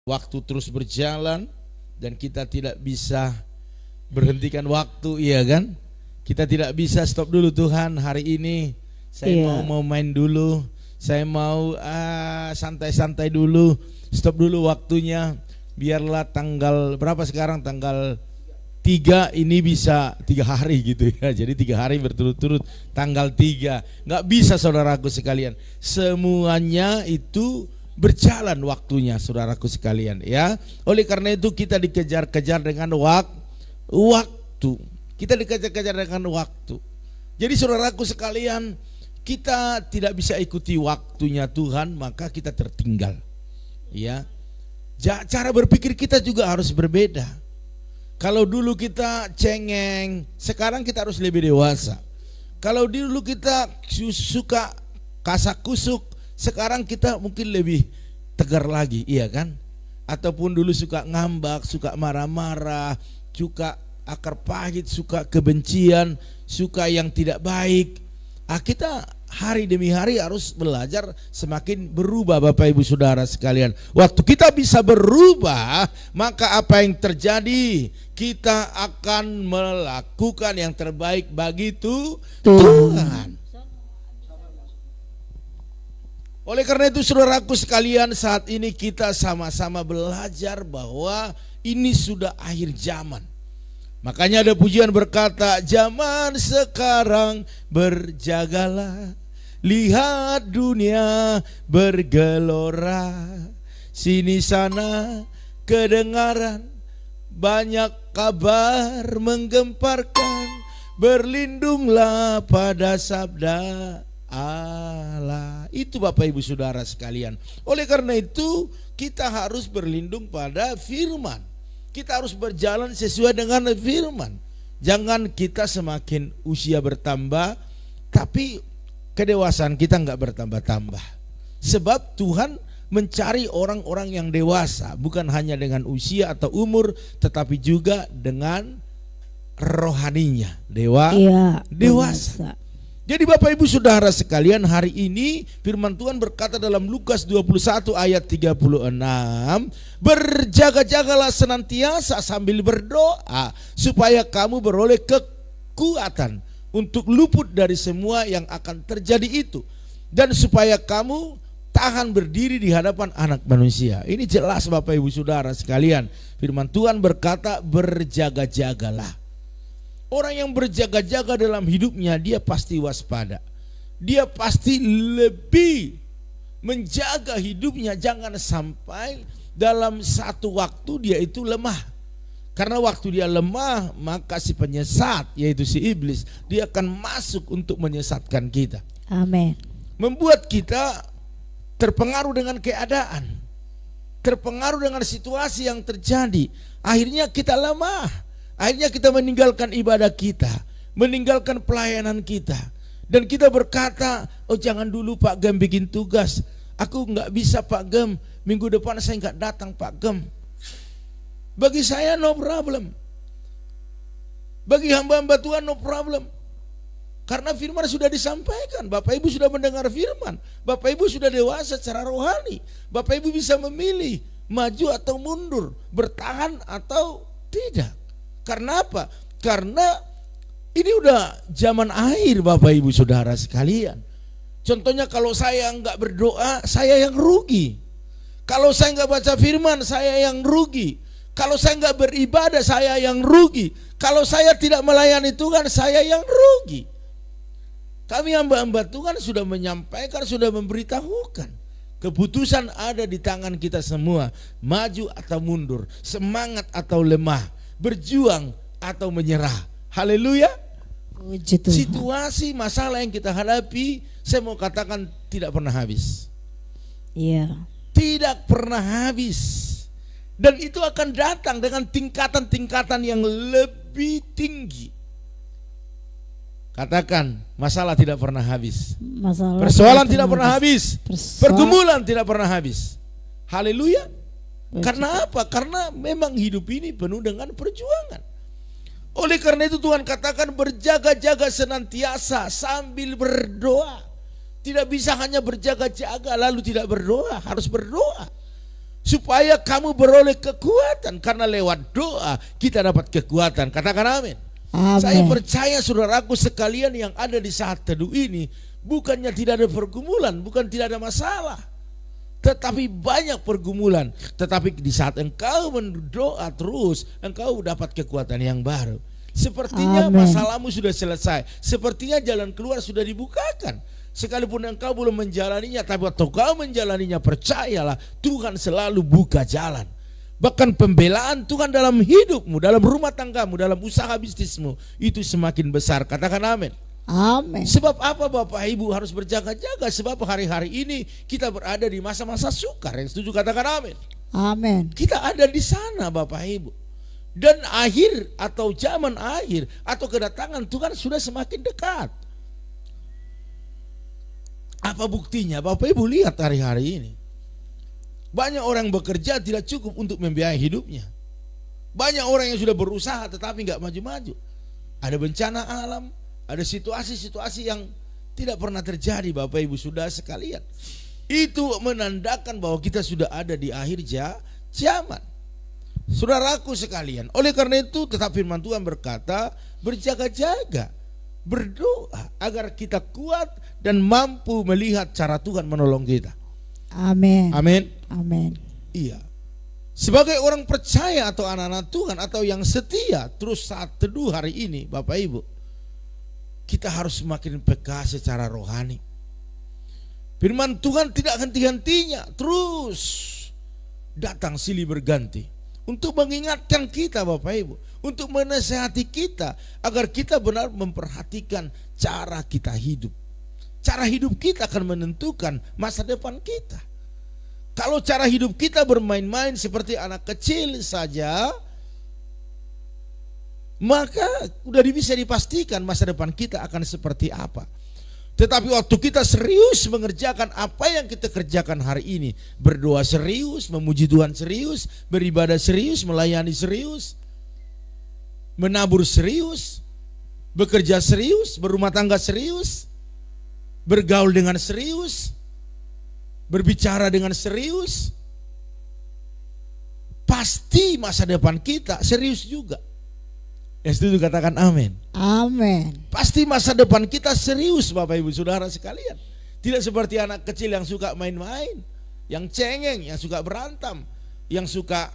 Waktu terus berjalan dan kita tidak bisa berhentikan waktu, iya kan? Kita tidak bisa stop dulu. Tuhan, hari ini saya mau main dulu, saya mau santai-santai dulu, stop dulu waktunya. Biarlah tanggal berapa sekarang, tanggal 3 ini bisa 3 hari gitu ya. Jadi 3 hari berturut-turut tanggal 3. Nggak bisa saudaraku sekalian. Semuanya itu berjalan waktunya saudaraku sekalian ya. Oleh karena itu kita dikejar-kejar dengan waktu. Kita dikejar-kejar dengan waktu. Jadi saudaraku sekalian, kita tidak bisa ikuti waktunya Tuhan, maka kita tertinggal. Ya. Cara berpikir kita juga harus berbeda. Kalau dulu kita cengeng, sekarang kita harus lebih dewasa. Kalau dulu kita suka kasak-kusuk, sekarang kita mungkin lebih tegar lagi, iya kan? Ataupun dulu suka ngambak, suka marah-marah, suka akar pahit, suka kebencian, suka yang tidak baik. Kita hari demi hari harus belajar semakin berubah Bapak Ibu Saudara sekalian. Waktu kita bisa berubah, maka apa yang terjadi? Kita akan melakukan yang terbaik bagi Tuhan. Oleh karena itu saudaraku sekalian, saat ini kita sama-sama belajar bahwa ini sudah akhir zaman. Makanya ada pujian berkata, zaman sekarang berjagalah, lihat dunia bergelora, sini sana kedengaran banyak kabar menggemparkan, berlindunglah pada sabda Allah. Itu Bapak Ibu Saudara sekalian. Oleh karena itu kita harus berlindung pada firman. Kita harus berjalan sesuai dengan firman. Jangan kita semakin usia bertambah tapi kedewasaan kita enggak bertambah-tambah. Sebab Tuhan mencari orang-orang yang dewasa, bukan hanya dengan usia atau umur, tetapi juga dengan rohaninya. Dewasa. Jadi Bapak Ibu Saudara sekalian, hari ini firman Tuhan berkata dalam Lukas 21 ayat 36, berjaga-jagalah senantiasa sambil berdoa supaya kamu beroleh kekuatan untuk luput dari semua yang akan terjadi itu, dan supaya kamu tahan berdiri di hadapan anak manusia. Ini jelas Bapak Ibu Saudara sekalian, firman Tuhan berkata berjaga-jagalah. Orang yang berjaga-jaga dalam hidupnya, dia pasti waspada. Dia pasti lebih menjaga hidupnya, jangan sampai dalam satu waktu dia itu lemah. Karena waktu dia lemah, maka si penyesat, yaitu si iblis, dia akan masuk untuk menyesatkan kita. Amin. Membuat kita terpengaruh dengan keadaan, terpengaruh dengan situasi yang terjadi. Akhirnya kita lemah. Akhirnya kita meninggalkan ibadah kita, meninggalkan pelayanan kita. Dan kita berkata, oh jangan dulu Pak Gem bikin tugas. Aku nggak bisa Pak Gem, minggu depan saya nggak datang Pak Gem. Bagi saya no problem. Bagi hamba-hamba Tuhan no problem. Karena firman sudah disampaikan, Bapak Ibu sudah mendengar firman. Bapak Ibu sudah dewasa secara rohani. Bapak Ibu bisa memilih maju atau mundur, bertahan atau tidak. Karena apa? Karena ini udah zaman akhir Bapak Ibu Saudara sekalian. Contohnya kalau saya enggak berdoa, saya yang rugi. Kalau saya enggak baca firman, saya yang rugi. Kalau saya enggak beribadah, saya yang rugi. Kalau saya tidak melayani Tuhan, saya yang rugi. Kami hamba-hamba Tuhan sudah menyampaikan, sudah memberitahukan. Keputusan ada di tangan kita semua. Maju atau mundur, semangat atau lemah, berjuang atau menyerah. Haleluya. Situasi masalah yang kita hadapi, saya mau katakan tidak pernah habis. Iya. Tidak pernah habis. Dan itu akan datang dengan tingkatan-tingkatan yang lebih tinggi. Katakan, masalah tidak pernah habis. Persoalan tidak pernah habis. Pergumulan tidak pernah habis. Haleluya. Karena apa? Karena memang hidup ini penuh dengan perjuangan. Oleh karena itu Tuhan katakan berjaga-jaga senantiasa sambil berdoa. Tidak bisa hanya berjaga-jaga lalu tidak berdoa, harus berdoa. supaya kamu beroleh kekuatan, karena lewat doa kita dapat kekuatan. Katakan amin. Amin. Saya percaya saudaraku sekalian yang ada di saat teduh ini, bukannya tidak ada pergumulan, bukan tidak ada masalah, tetapi banyak pergumulan. Tetapi di saat engkau berdoa terus, engkau dapat kekuatan yang baru. Sepertinya masalahmu sudah selesai, sepertinya jalan keluar sudah dibukakan. Sekalipun engkau belum menjalaninya, tapi waktu kau menjalaninya, percayalah Tuhan selalu buka jalan. Bahkan pembelaan Tuhan dalam hidupmu, dalam rumah tanggamu, dalam usaha bisnismu, itu semakin besar. Katakan amin. Amin. Sebab apa Bapak Ibu harus berjaga-jaga? Sebab hari-hari ini kita berada di masa-masa sukar. Yang setuju katakan amin. Amin. Kita ada di sana Bapak Ibu. Dan akhir atau zaman akhir atau kedatangan Tuhan sudah semakin dekat. Apa buktinya? Bapak Ibu lihat hari-hari ini, banyak orang bekerja tidak cukup untuk membiayai hidupnya. Banyak orang yang sudah berusaha tetapi nggak maju-maju. Ada bencana alam, ada situasi-situasi yang tidak pernah terjadi Bapak Ibu Saudara sekalian. Itu menandakan bahwa kita sudah ada di akhir zaman. Saudaraku sekalian, oleh karena itu tetap firman Tuhan berkata, berjaga-jaga, berdoa agar kita kuat dan mampu melihat cara Tuhan menolong kita. Amin. Amin. Amin. Iya. Sebagai orang percaya atau anak-anak Tuhan atau yang setia, terus saat teduh hari ini Bapak Ibu, kita harus semakin peka secara rohani. Firman Tuhan tidak henti-hentinya, terus datang silih berganti untuk mengingatkan kita Bapak Ibu, untuk menasihati kita agar kita benar memperhatikan cara kita hidup. Cara hidup kita akan menentukan masa depan kita. Kalau cara hidup kita bermain-main seperti anak kecil saja, maka sudah bisa dipastikan masa depan kita akan seperti apa. Tetapi waktu kita serius mengerjakan apa yang kita kerjakan hari ini, berdoa serius, memuji Tuhan serius, beribadah serius, melayani serius, menabur serius, bekerja serius, berumah tangga serius, bergaul dengan serius, berbicara dengan serius, pasti masa depan kita serius juga. Yang setuju katakan amin. Amin. Pasti masa depan kita serius Bapak Ibu Saudara sekalian. Tidak seperti anak kecil yang suka main-main, yang cengeng, yang suka berantem, yang suka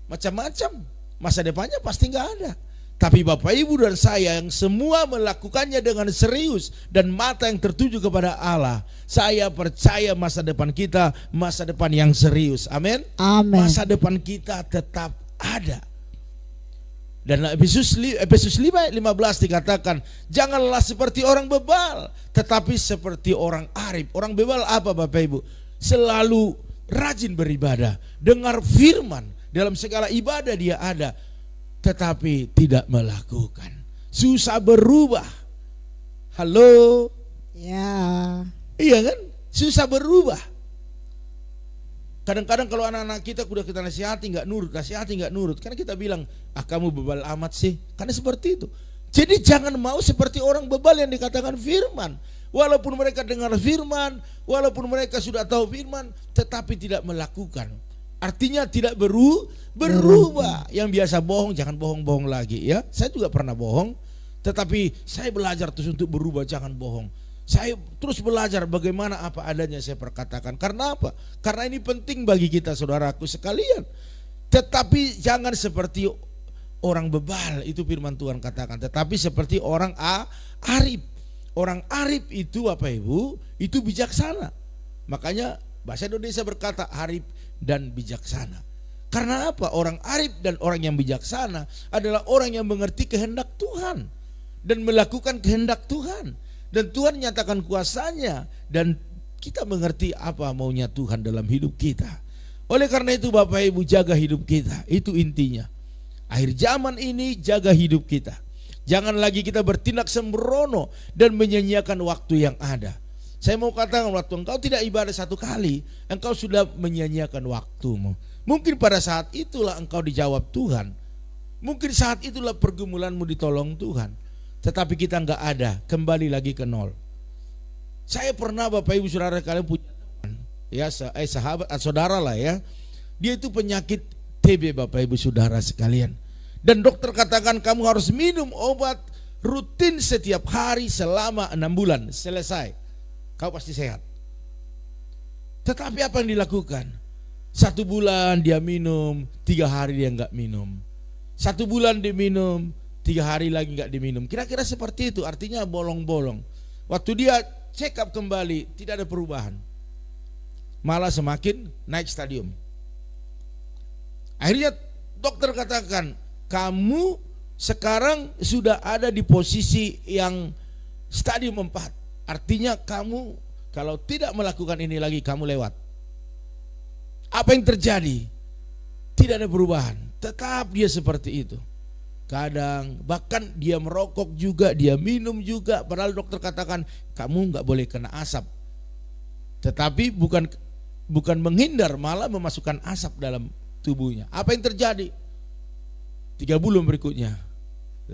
macam-macam. Masa depannya pasti nggak ada. Tapi Bapak Ibu dan saya yang semua melakukannya dengan serius dan mata yang tertuju kepada Allah, saya percaya masa depan kita masa depan yang serius. Amin. Amin. Masa depan kita tetap ada. Dan Efesus 5:15 dikatakan, janganlah seperti orang bebal, tetapi seperti orang arif. Orang bebal apa Bapak Ibu? Selalu rajin beribadah, dengar firman, dalam segala ibadah dia ada, tetapi tidak melakukan. Susah berubah. Halo? Ya. Iya kan? Susah berubah. Kadang-kadang kalau anak-anak kita udah kita nasihati nggak nurut, karena kita bilang, kamu bebal amat sih, karena seperti itu. Jadi jangan mau seperti orang bebal yang dikatakan firman. Walaupun mereka dengar firman, walaupun mereka sudah tahu firman, tetapi tidak melakukan. Artinya tidak berubah. Yang biasa bohong, jangan bohong-bohong lagi ya. Saya juga pernah bohong, tetapi saya belajar terus untuk berubah, jangan bohong. Saya terus belajar bagaimana apa adanya saya perkatakan. Karena apa? Karena ini penting bagi kita saudaraku sekalian. Tetapi jangan seperti orang bebal, itu firman Tuhan katakan. Tetapi seperti orang arif. Orang arif itu apa Ibu? Itu bijaksana. Makanya bahasa Indonesia berkata arif dan bijaksana. Karena apa? Orang arif dan orang yang bijaksana adalah orang yang mengerti kehendak Tuhan dan melakukan kehendak Tuhan. Dan Tuhan nyatakan kuasanya, dan kita mengerti apa maunya Tuhan dalam hidup kita. Oleh karena itu Bapak Ibu, jaga hidup kita, itu intinya. Akhir zaman ini jaga hidup kita. Jangan lagi kita bertindak sembrono dan menyanyiakan waktu yang ada. Saya mau katakan, waktu engkau tidak ibadah satu kali, engkau sudah menyanyiakan waktumu. Mungkin pada saat itulah engkau dijawab Tuhan. Mungkin saat itulah pergumulanmu ditolong Tuhan. Tetapi kita enggak ada, kembali lagi ke nol. Saya pernah Bapak Ibu Saudara kalian punya teman, ya sahabat, saudara lah ya. Dia itu penyakit TB Bapak Ibu Saudara sekalian. Dan dokter katakan kamu harus minum obat rutin setiap hari selama 6 bulan. Selesai, kau pasti sehat. Tetapi apa yang dilakukan? 1 bulan dia minum, 3 hari dia enggak minum. 1 bulan dia minum, 3 hari lagi enggak diminum. Kira-kira seperti itu, artinya bolong-bolong. Waktu dia check up kembali, tidak ada perubahan. Malah semakin naik stadium. Akhirnya dokter katakan, kamu sekarang sudah ada di posisi yang stadium 4. Artinya kamu kalau tidak melakukan ini lagi, kamu lewat. Apa yang terjadi? Tidak ada perubahan. Tetap dia seperti itu. Kadang bahkan dia merokok juga, dia minum juga. Padahal dokter katakan kamu nggak boleh kena asap. Tetapi bukan menghindar, malah memasukkan asap dalam tubuhnya. Apa yang terjadi? 3 bulan berikutnya